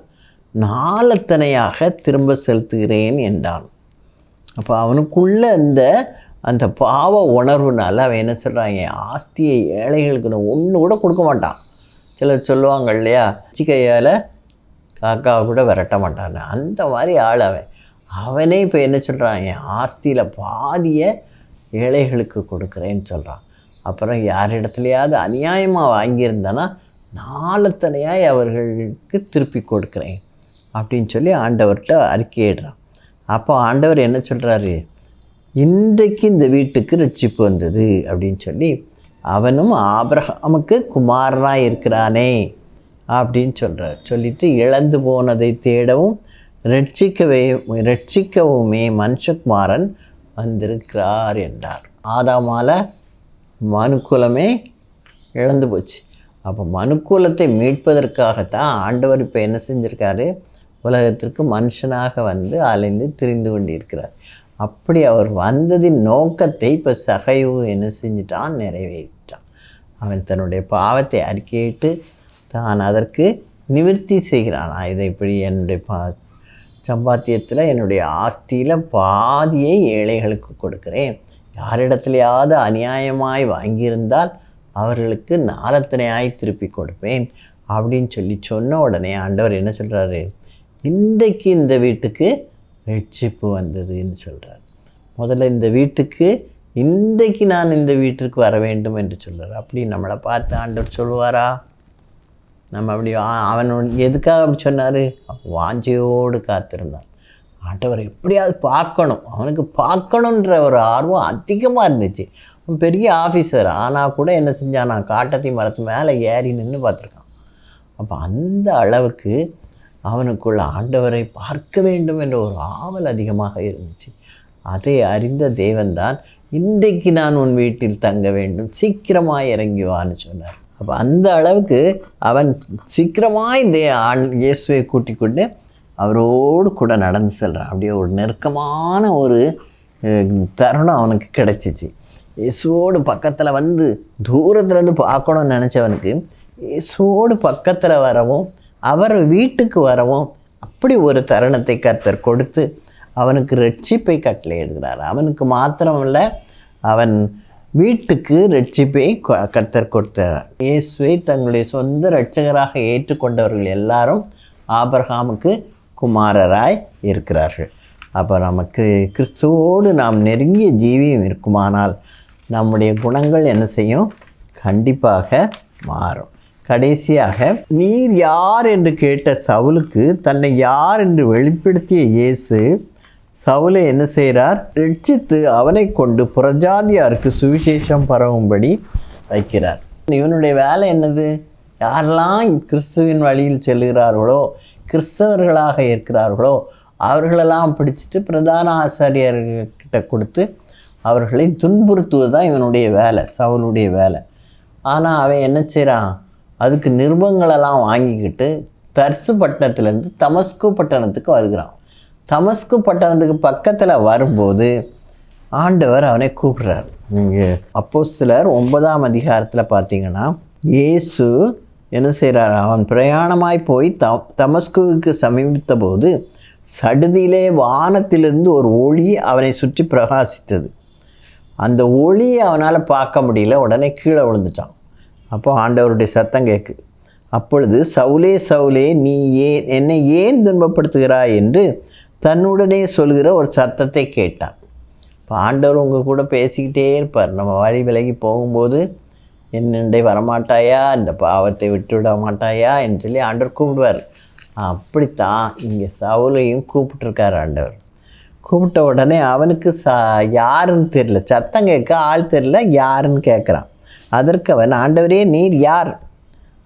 [SPEAKER 1] 4 திரும்ப செலுத்துகிறேன் என்றான். அப்போ அவனுக்குள்ள அந்த பாவ உணர்வுனால அவன் என்ன சொல்கிறான், என் ஆஸ்தியை ஏழைகளுக்கு ஒன்று கூட கொடுக்க மாட்டான். சிலர் சொல்லுவாங்க இல்லையா, கையால் காக்காவை கூட விரட்ட மாட்டான். அந்த மாதிரி ஆள் அவனே இப்போ என்ன சொல்கிறான், என் ஆஸ்தியில் பாதியை ஏழைகளுக்கு கொடுக்குறேன்னு சொல்கிறான். அப்புறம் யாரிடத்துலையாவது அநியாயமாக வாங்கியிருந்தானா 4 அவர்களுக்கு திருப்பி கொடுக்குறேன் அப்படின்னு சொல்லி ஆண்டவர்கிட்ட அறிக்கையிடுறான். அப்போ ஆண்டவர் என்ன சொல்கிறாரு, இன்றைக்கு இந்த வீட்டுக்கு ரட்சிப்பு வந்தது அப்படின்னு சொல்லி, அவனும் ஆபிரகாமுக்கு குமாரனாக இருக்கிறானே அப்படின்னு சொல்கிறார். சொல்லிட்டு இழந்து போனதை தேடவும் ரட்சிக்கவுமே மனுஷகுமாரன் வந்திருக்கிறார் என்றார். ஆதாமால மனுக்குலமே இழந்து போச்சு. அப்போ மனுக்குலத்தை மீட்பதற்காகத்தான் ஆண்டவர் இப்போ என்ன செஞ்சுருக்காரு, உலகத்திற்கு மனுஷனாக வந்து அலைந்து திரிந்து கொண்டிருக்கிறார். அப்படி அவர் வந்ததின் நோக்கத்தை இப்போ சகைவு என்ன செஞ்சிட்டான், நிறைவேற்றான். அவன் தன்னுடைய பாவத்தை அறிக்கையிட்டு தான் அதற்கு நிவர்த்தி செய்கிறான். இதை இப்படி என்னுடைய சம்பாத்தியத்தில் என்னுடைய ஆஸ்தியில் பாதியை ஏழைகளுக்கு கொடுக்குறேன். யாரிடத்துலையாவது அநியாயமாய் வாங்கியிருந்தால் அவர்களுக்கு 4 திருப்பி கொடுப்பேன் அப்படின்னு சொல்லி சொன்ன உடனே ஆண்டவர் என்ன சொல்கிறாரு, இன்றைக்கு இந்த வீட்டுக்கு ரட்சிப்பு வந்ததுன்னு சொல்கிறார். முதல்ல இந்த வீட்டுக்கு இன்றைக்கு நான் இந்த வீட்டிற்கு வர வேண்டும் என்று சொல்கிறார். அப்படி நம்மளை பார்த்து ஆண்டவர் சொல்லுவாரா? நம்ம அப்படி அவன் எதுக்காக அப்படி சொன்னார், வாஞ்சையோடு காத்திருந்தான். ஆண்டவர் எப்படியாவது பார்க்கணும், அவனுக்கு பார்க்கணுன்ற ஒரு ஆர்வம் அதிகமாக இருந்துச்சு. அவன் பெரிய ஆஃபீஸர் ஆனால் கூட என்ன செஞ்சான், நான் காட்டத்தி மரத்து மேலே ஏறி நின்று பார்த்துருக்கான். அப்போ அந்த அளவுக்கு அவனுக்குள்ள ஆண்டவரை பார்க்க வேண்டும் என்ற ஒரு ஆவல் அதிகமாக இருந்துச்சு. அதை அறிந்த தேவன்தான் இன்றைக்கு நான் உன் வீட்டில் தங்க வேண்டும், சீக்கிரமாக இறங்கி வான்னு சொன்னார். அப்போ அந்த அளவுக்கு அவன் சீக்கிரமாக இயேசுவை கூட்டிக் கொண்டு அவரோடு கூட நடந்து செல்கிறான். அப்படியே ஒரு நெருக்கமான ஒரு தருணம் அவனுக்கு கிடச்சிச்சு. இயேசுவோடு பக்கத்தில் வந்து தூரத்துலேருந்து பார்க்கணும்னு நினச்சவனுக்கு இயேசுவோடு பக்கத்தில் வரவும் அவர் வீட்டுக்கு வரவும் அப்படி ஒரு தருணத்தை கர்த்தர் கொடுத்து அவனுக்கு ரட்சிப்பை கட்டளையிடுகிறார். அவனுக்கு மாத்திரமல்ல, அவன் வீட்டுக்கு ரட்சிப்பை கர்த்தர் கொடுத்தார். இயேசுவை தங்களுடைய சொந்த இரட்சகராக ஏற்றுக்கொண்டவர்கள் எல்லாரும் ஆபிரகாமுக்கு குமாரராய் இருக்கிறார்கள். அப்போ நமக்கு கிறிஸ்துவோடு நாம் நெருங்கிய ஜீவியம் இருக்குமானால் நம்முடைய குணங்கள் என்ன செய்யும்? கண்டிப்பாக மாறும். கடைசியாக, நீர் யார் என்று கேட்ட சவுலுக்கு தன்னை யார் என்று வெளிப்படுத்திய இயேசு சவுலை என்ன செய்கிறார்? ரட்சித்து அவனை கொண்டு புறஜாதியாருக்கு சுவிசேஷம் பரவும்படி வைக்கிறார். இவனுடைய வேலை என்னது? யாரெல்லாம் கிறிஸ்துவின் வழியில் செல்கிறார்களோ, கிறிஸ்தவர்களாக இருக்கிறார்களோ, அவர்களெல்லாம் பிடிச்சிட்டு பிரதான ஆசாரியர்கிட்ட கொடுத்து அவர்களை துன்புறுத்துவது தான் இவனுடைய வேலை, சவுலுடைய வேலை. ஆனால் அவன் என்ன செய்கிறான்? அதுக்கு நிருபங்களெல்லாம் வாங்கிக்கிட்டு தர்சு பட்டணத்துலேருந்து தமஸ்கு பட்டணத்துக்கு வருகிறான். தமஸ்கு பட்டணத்துக்கு பக்கத்தில் வரும்போது ஆண்டவர் அவனை கூப்பிட்றார். நீங்கள் அப்போஸ்தலர் 9ஆம் அதிகாரத்தில் பார்த்தீங்கன்னா, இயேசு என்ன செய்கிறார்? அவன் பிரயாணமாய் போய் தமஸ்குவுக்கு சமீபித்த போது சடுதியிலே வானத்திலிருந்து ஒரு ஒளி அவனை சுற்றி பிரகாசித்தது. அந்த ஒளியை அவனால் பார்க்க முடியல. உடனே கீழே விழுந்துட்டான். அப்போ ஆண்டவருடைய சத்தம் கேட்கு. அப்பொழுது சவுலே சவுலே, நீ என்னை ஏன் துன்பப்படுத்துகிறாய் என்று தன்னுடனே சொல்கிற ஒரு சத்தத்தை கேட்டான். இப்போ ஆண்டவர் உங்கள் கூட பேசிக்கிட்டே இருப்பார். நம்ம வழி விலகி போகும்போது, என்னண்டை வரமாட்டாயா, இந்த பாவத்தை விட்டுவிட மாட்டாயா என்று சொல்லி ஆண்டவர் கூப்பிடுவார். அப்படித்தான் இங்கே சவுலையும் கூப்பிட்டுருக்கார் ஆண்டவர். கூப்பிட்ட உடனே அவனுக்கு யாருன்னு தெரியல, சத்தம் கேட்க ஆள் தெரியல, யாருன்னு கேட்குறான். அதற்கு அவன், ஆண்டவரே நீர் யார்?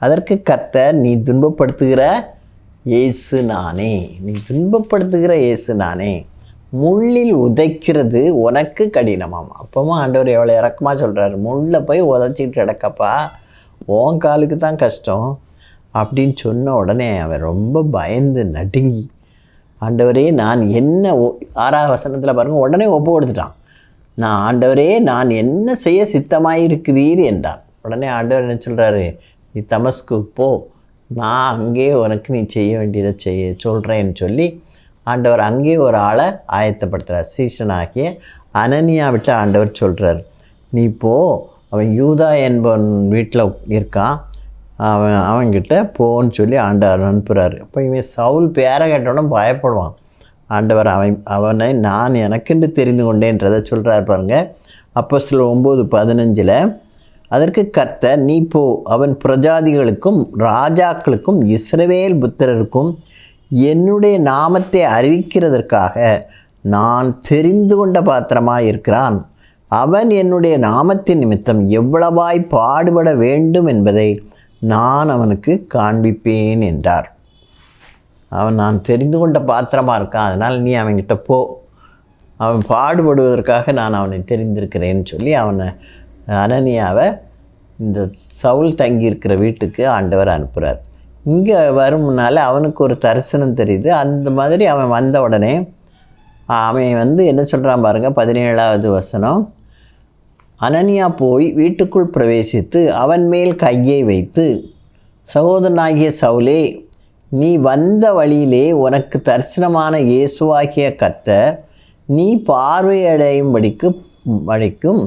[SPEAKER 1] அதற்கு கர்த்தர், நீ துன்பப்படுத்துகிற இயேசு நானே, நீ துன்பப்படுத்துகிற இயேசு நானே, முள்ளில் உதைக்கிறது உனக்கு கடினமாம். அப்பவும் ஆண்டவர் எவ்வளோ இறக்கமாக சொல்கிறார், முள்ளை போய் உதைச்சிக்கிட்டு கிடக்கப்பா, உன் காலுக்கு தான் கஷ்டம் அப்படின்னு சொன்ன உடனே அவன் ரொம்ப பயந்து நடுங்கி, ஆண்டவரே நான் என்ன 6ஆம் வசனத்தில் பாருங்கள், உடனே ஒப்பு கொடுத்துட்டான். நான் ஆண்டவரே நான் என்ன செய்ய சித்தமாயிருக்கிறீர் என்றான். உடனே ஆண்டவர் என்ன சொல்கிறாரு? நீ தமஸ்கு போ, நான் அங்கே உனக்கு நீ செய்ய வேண்டியதை சொல்கிறேன்னு சொல்லி ஆண்டவர் அங்கே ஒரு ஆளை ஆயத்தப்படுத்துகிறார். சீஷனாகிய அனனியாவிட்ட ஆண்டவர் சொல்கிறார், நீ போ, அவன் யூதா என்பவன் வீட்டில் இருக்கான், அவன்கிட்ட போன்னு சொல்லி ஆண்டவர் அனுப்புகிறாரு. அப்போ இவன் சவுல் பேரை கேட்டோன்னே பயப்படுவான். ஆண்டவர் அவனை நான் எனக்கென்று தெரிந்து கொண்டேன்றதை சொல்கிறார் பாருங்கள். அப்போஸ்தலர் 9:15 அதற்கு கர்த்தர், நீ போ, அவன் பிரஜாதிகளுக்கும் ராஜாக்களுக்கும் இஸ்ரவேல் புத்திரருக்கும் என்னுடைய நாமத்தை அறிவிக்கிறதற்காக நான் தெரிந்து கொண்ட பாத்திரமாக இருக்கிறான். அவன் என்னுடைய நாமத்தின் நிமித்தம் எவ்வளவாய் பாடுபட வேண்டும் என்பதை நான் அவனுக்கு காண்பிப்பேன் என்றார். அவன் நான் தெரிந்து கொண்ட பாத்திரமாக இருக்கான், அதனால் நீ அவன்கிட்ட போ, அவன் பாடுபடுவதற்காக நான் அவனை தெரிந்திருக்கிறேன்னு சொல்லி அவனை அனனியாவை இந்த சவுல் தங்கியிருக்கிற வீட்டுக்கு ஆண்டவர் அனுப்புகிறார். இங்கே வரும் முன்னால் அவனுக்கு ஒரு தரிசனம் தெரியுது. அந்த மாதிரி அவன் வந்த உடனே அவன் என்ன சொல்கிறான் பாருங்கள், 17ஆவது வசனம். அனனியா போய் வீட்டுக்குள் பிரவேசித்து அவன் மேல் கையை வைத்து, சகோதரனாகிய சவுலே, நீ வந்த வழியிலே உனக்கு தரிசனமான இயேசுவாகிய கர்த்தர் நீ பார்வையடையும்படிக்கும்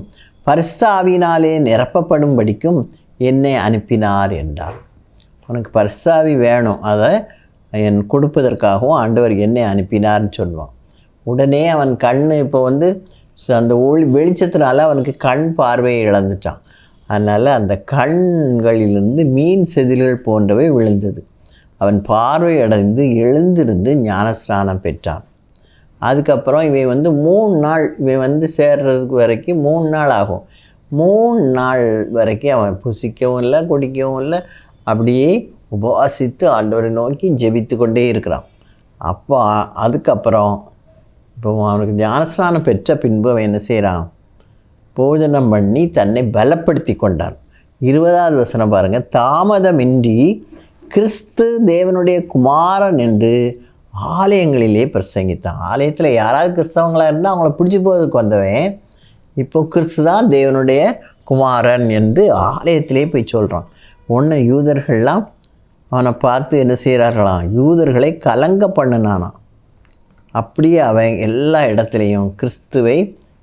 [SPEAKER 1] பரிசுத்த ஆவியினாலே நிரப்பப்படும்படிக்கும் என்னை அனுப்பினார் என்றார். உனக்கு பரிசுத்த ஆவி வேணும், அதை என் கொடுப்பதற்காகவும் ஆண்டவர் என்னை அனுப்பினார்னு சொல்லுவான். உடனே அவன் கண் இப்போ அந்த வெளிச்சத்தினால அவனுக்கு கண் பார்வையை இழந்துட்டான். அதனால் அந்த கண்களிலிருந்து மீன் செதில்கள் போன்றவை விழுந்தது. அவன் பார்வையடைந்து எழுந்திருந்து ஞானஸ்நானம் பெற்றான். அதுக்கப்புறம் இவன் 3 நாள் இவன் சேர்றதுக்கு வரைக்கும் 3 நாள் ஆகும். 3 நாள் வரைக்கும் அவன் புசிக்கவும் இல்லை, குடிக்கவும் இல்லை, அப்படியே உபவாசித்து ஆண்டவரை நோக்கி ஜெபித்து கொண்டே இருக்கிறான். அப்போ அதுக்கப்புறம் இப்போ அவனுக்கு ஞானஸ்நானம் பெற்ற பின்பு அவன் என்ன செய்கிறான்? போஜனம் பண்ணி தன்னை பலப்படுத்தி கொண்டான். 20ஆவது வசனம் பாருங்கள். தாமதமின்றி கிறிஸ்து தேவனுடைய குமாரன் என்று ஆலயங்களிலே பிரசங்கித்தான். ஆலயத்தில் யாராவது கிறிஸ்தவங்களாக இருந்தால் அவங்கள பிடிச்சி போவதுக்கு வந்தவன் இப்போ கிறிஸ்து தான் தேவனுடைய குமாரன் என்று ஆலயத்திலே போய் சொல்கிறான். ஒன்று யூதர்கள்லாம் அவனை பார்த்து என்ன செய்கிறார்களாம், யூதர்களை கலங்க பண்ணினானாம். அப்படியே அவன் எல்லா இடத்துலையும் கிறிஸ்துவை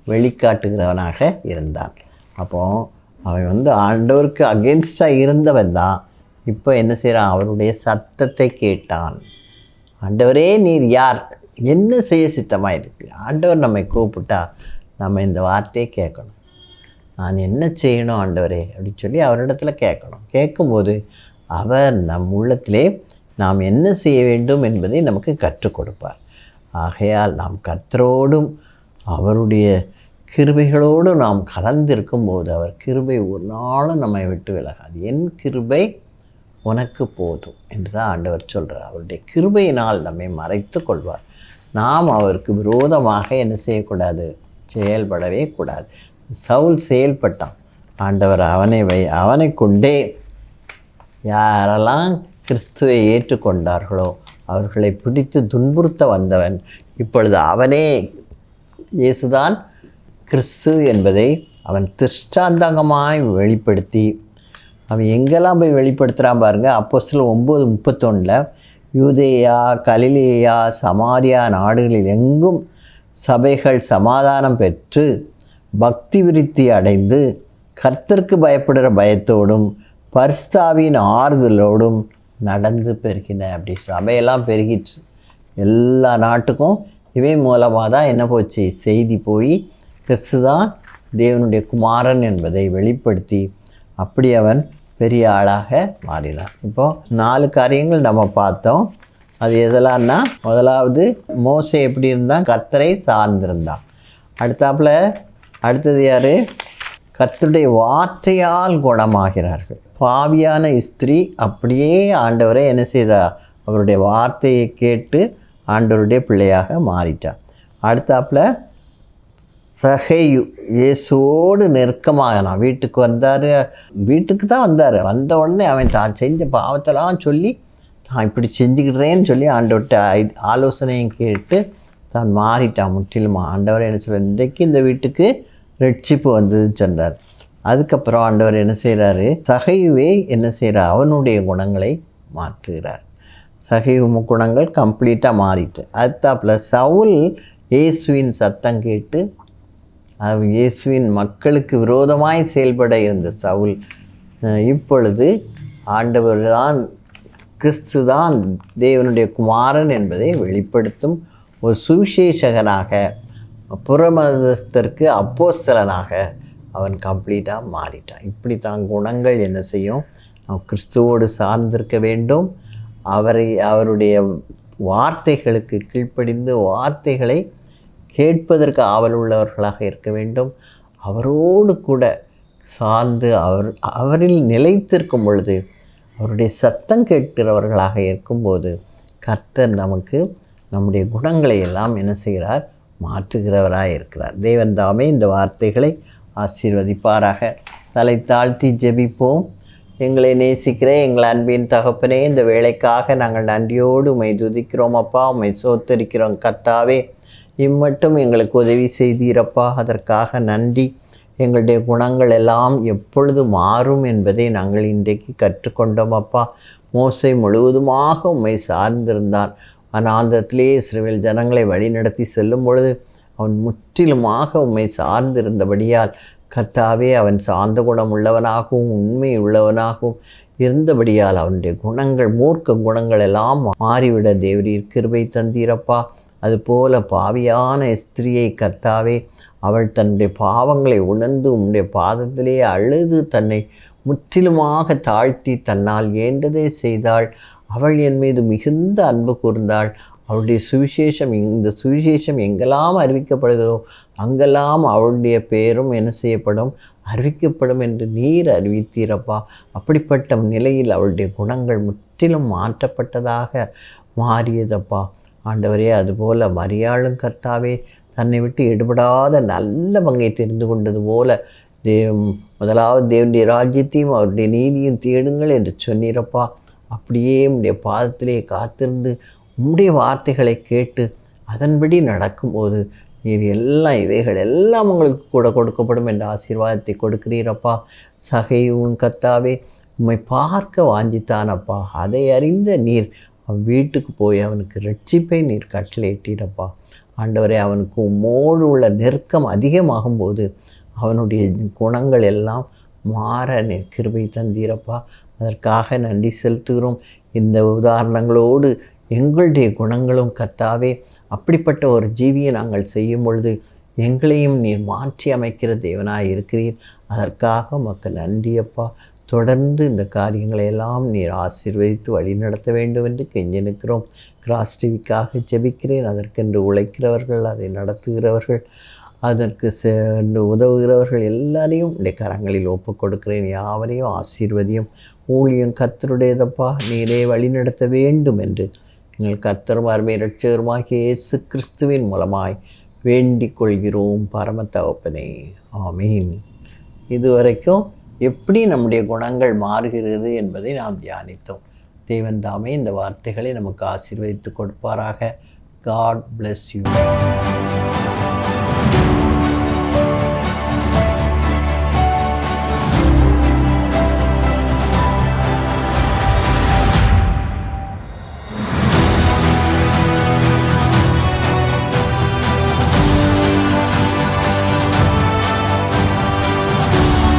[SPEAKER 1] வெளிக்காட்டுகிறவனாக இருந்தான். அப்போது அவன் ஆண்டவருக்கு அகென்ஸ்டாக இருந்தவன் தான். இப்போ என்ன செய்கிறான், அவருடைய சத்தத்தை கேட்டான். ஆண்டவரே நீர் யார், என்ன செய்ய சித்தமாக இருக்குது. ஆண்டவர் நம்மை கூப்பிட்டா நம்ம இந்த வார்த்தையை கேட்கணும். நான் என்ன செய்யணும் ஆண்டவரே அப்படின்னு சொல்லி அவரிடத்துல கேட்கணும். கேட்கும்போது அவர் நம் உள்ளத்திலே நாம் என்ன செய்ய வேண்டும் என்பதை நமக்கு கற்றுக் கொடுப்பார். ஆகையால் நாம் கர்த்தரோடும் அவருடைய கிருபைகளோடு நாம் கலந்திருக்கும் போது அவர் கிருபை ஒரு நாளும் நம்மை விட்டு விலகாது. என் கிருபை உனக்கு போதும் என்று தான் ஆண்டவர் சொல்கிறார். அவருடைய கிருபையினால் நம்மை மறைத்து கொள்வார். நாம் அவருக்கு விரோதமாக என்ன செய்யக்கூடாது, செயல்படவே கூடாது. சவுல் செயல்பட்டான். ஆண்டவர் அவனை கொண்டே யாரெல்லாம் கிறிஸ்துவை ஏற்றுக்கொண்டார்களோ அவர்களை பிடித்து துன்புறுத்த வந்தவன் இப்பொழுது அவனே இயேசுதான் கிறிஸ்து என்பதை அவன் திருஷ்டாந்தகமாய் வெளிப்படுத்தி அவன் எங்கெல்லாம் போய் வெளிப்படுத்துகிறான் பாருங்கள். அப்போஸ்தலர் 9:31 யூதேயா, கலிலேயா, சமாரியா நாடுகளில் எங்கும் சபைகள் சமாதானம் பெற்று பக்தி விருத்தி அடைந்து கர்த்தருக்கு பயப்படுகிற பயத்தோடும் பரிசுத்தாவியின் ஆறுதலோடும் நடந்து பெருகின. அப்படி சபையெல்லாம் பெருகிற்று. எல்லா நாட்டுக்கும் இவன் மூலமாக தான் என்ன போச்சு, செய்தி போய் கிறிஸ்து தான் தேவனுடைய குமாரன் என்பதை வெளிப்படுத்தி அப்படி அவன் பெரிய ஆளாக மாறினான். இப்போது 4 காரியங்கள் நம்ம பார்த்தோம். அது எதெல்லாம்னா, முதலாவது மோசே எப்படி இருந்தான், கர்த்தரை சார்ந்திருந்தான். அடுத்தது யார், கர்த்தருடைய வார்த்தையால் குணமாகிறார்கள். பாவியான ஸ்திரீ அப்படியே ஆண்டவரை என்ன செய்தா, அவருடைய வார்த்தையை கேட்டு ஆண்டவருடைய பிள்ளையாக மாறிட்டான். அடுத்தாப்புல சகேயு இயேசுவோடு நெருக்கமாக நான் வீட்டுக்கு தான் வந்தார். வந்த உடனே அவன் தான் செஞ்ச பாவத்தெல்லாம் சொல்லி தான் இப்படி செஞ்சுக்கிட்டேன்னு சொல்லி ஆண்டவர்கிட்ட ஆலோசனையும் கேட்டு தான் மாறிட்டான் முற்றிலுமா. ஆண்டவர் என்ன சொல்கிறார், இன்றைக்கு இந்த வீட்டுக்கு ரட்சிப்பு வந்ததுன்னு சொன்னார். அதுக்கப்புறம் ஆண்டவர் என்ன செய்கிறாரு, சகையுவே என்ன செய்கிறார், அவனுடைய குணங்களை மாற்றுகிறார். சகைவு குணங்கள் கம்ப்ளீட்டாக மாறிட்டு. அடுத்தாப்புல சவுல் இயேசுவின் சத்தம் கேட்டு இயேசுவின் மக்களுக்கு விரோதமாய் செயல்பட இருந்த சவுல் இப்பொழுது ஆண்டவர் தான் கிறிஸ்து தான் தேவனுடைய குமாரன் என்பதை வெளிப்படுத்தும் ஒரு சுவிசேஷகனாக, புறமதஸ்தருக்கு அப்போஸ்தலனாக அவன் கம்ப்ளீட்டாக மாறிட்டான். இப்படி தான் குணங்கள் என்ன செய்யும், நாம் கிறிஸ்துவோடு சார்ந்திருக்க வேண்டும். அவருடைய வார்த்தைகளுக்கு கீழ்ப்படிந்து வார்த்தைகளை கேட்பதற்கு ஆவல் உள்ளவர்களாக இருக்க வேண்டும். அவரோடு கூட சார்ந்து அவரில் நிலைத்திருக்கும் பொழுது, அவருடைய சத்தம் கேட்கிறவர்களாக இருக்கும்போது கர்த்தர் நமக்கு நம்முடைய குணங்களை எல்லாம் என்ன செய்கிறார், மாற்றுகிறவராக இருக்கிறார். தேவன் தாமே இந்த வார்த்தைகளை ஆசீர்வதிப்பாராக. தலை தாழ்த்தி ஜெபிப்போம். எங்களை நேசிக்கிற எங்கள் அன்பின் தகப்பனே, இந்த வேலைக்காக நாங்கள் நன்றியோடு உம்மை துதிக்கிறோம் அப்பா, உம்மை சோத்தரிக்கிறோம் கர்த்தாவே. இம்மட்டும் எங்களுக்கு உதவி செய்தீரப்பா, அதற்காக நன்றி. எங்களுடைய குணங்கள் எல்லாம் எப்பொழுது மாறும் என்பதை நாங்கள் இன்றைக்கு கற்றுக்கொண்டோம் அப்பா. மோசே முழுவதுமாக உம்மை சார்ந்திருந்தான். அநாந்தத்திலே இஸ்ரவேல் ஜனங்களை வழிநடத்தி செல்லும் பொழுது அவன் முற்றிலுமாக உம்மை சார்ந்திருந்தபடியால் கர்த்தாவே அவன் சார்ந்த குணம் உள்ளவனாகவும் உண்மை உள்ளவனாகவும் இருந்தபடியால் அவனுடைய குணங்கள், மூர்க்க குணங்கள் எல்லாம் மாறிவிட தேவரீர் கிருபை தந்தீரப்பா. அதுபோல பாவியான ஸ்திரியை கர்த்தாவே, அவள் தன்னுடைய பாவங்களை உணர்ந்து உம்முடைய பாதத்திலே அழுது தன்னை முற்றிலுமாக தாழ்த்தி தன்னால் ஏண்டதை செய்தாள். அவள் என் மீது மிகுந்த அன்பு கூர்ந்தாள். அவளுடைய இந்த சுவிசேஷம் எங்கெல்லாம் அறிவிக்கப்படுகிறதோ அங்கெல்லாம் அவளுடைய பேரும் என்ன செய்யப்படும், அறிவிக்கப்படும் என்று நீர் அறிவித்தீரப்பா. அப்படிப்பட்ட நிலையில் அவளுடைய குணங்கள் முற்றிலும் மாற்றப்பட்டதாக மாறியதப்பா. ஆண்டவரே, அதுபோல் மரியாளும் கர்த்தாவே தன்னை விட்டு எடுபடாத நல்ல பங்கை தெரிந்து கொண்டது போல முதலாவது தேவனுடைய ராஜ்யத்தையும் அவருடைய நீதியும் தேடுங்கள் என்று சொன்னீரப்பா. அப்படியே உம்முடைய பாதத்திலே காத்திருந்து உம்முடைய வார்த்தைகளை கேட்டு அதன்படி நடக்கும்போது நீர் இவைகள் எல்லாம் உங்களுக்கு கூட கொடுக்கப்படும் என்ற ஆசீர்வாதத்தை கொடுக்கிறீரப்பா. சகையும் கர்த்தாவே, உம்மை பார்க்க வாஞ்சித்தானப்பா. அதை அறிந்த நீர் அவன் வீட்டுக்கு போய் அவனுக்கு ரட்சிப்பை நீர் கட்டளையிட்டீரப்பா. ஆண்டவரே, அவனுக்கு உம்மோடு உள்ள நெருக்கம் அதிகமாகும்போது அவனுடைய குணங்கள் எல்லாம் மாற நீர் கிருபை தந்தீரப்பா. அதற்காக நன்றி செலுத்துகிறோம். இந்த உதாரணங்களோடு எங்களுடைய குணங்களும் கர்த்தாவே, அப்படிப்பட்ட ஒரு ஜீவியை நாங்கள் செய்யும் பொழுது எங்களையும் நீர் மாற்றி அமைக்கிற தேவனாய் இருக்கிறீர். அதற்காக உமக்கு நன்றியப்பா. தொடர்ந்து இந்த காரியங்களை எல்லாம் நீர் ஆசீர்வதித்து வழி நடத்த வேண்டும் என்று கெஞ்சி நிற்கிறோம். கிராஸ் டிவிக்காக ஜெபிக்கிறேன். அதற்கென்று உழைக்கிறவர்கள், அதை நடத்துகிறவர்கள், அதற்கு உதவுகிறவர்கள் எல்லாரையும் இந்த கரங்களில் ஒப்புக் கொடுக்கிறேன். யாவரையும் ஆசீர்வதியும். ஊழியம் கர்த்தருடையதப்பா, நீரே வழி நடத்த வேண்டும் என்று எங்கள் கர்த்தரும் அருமை இரட்சகருமாகிய இயேசு கிறிஸ்துவின் மூலமாய் வேண்டிக் கொள்கிறோம் பரம தகப்பனே. ஆமீன். இதுவரைக்கும் எப்படி நம்முடைய குணங்கள் மாறுகிறது என்பதை நாம் தியானித்தோம். தேவன் தாமே இந்த வார்த்தைகளை நமக்கு ஆசீர்வதித்து கொடுப்பாராக. God bless you.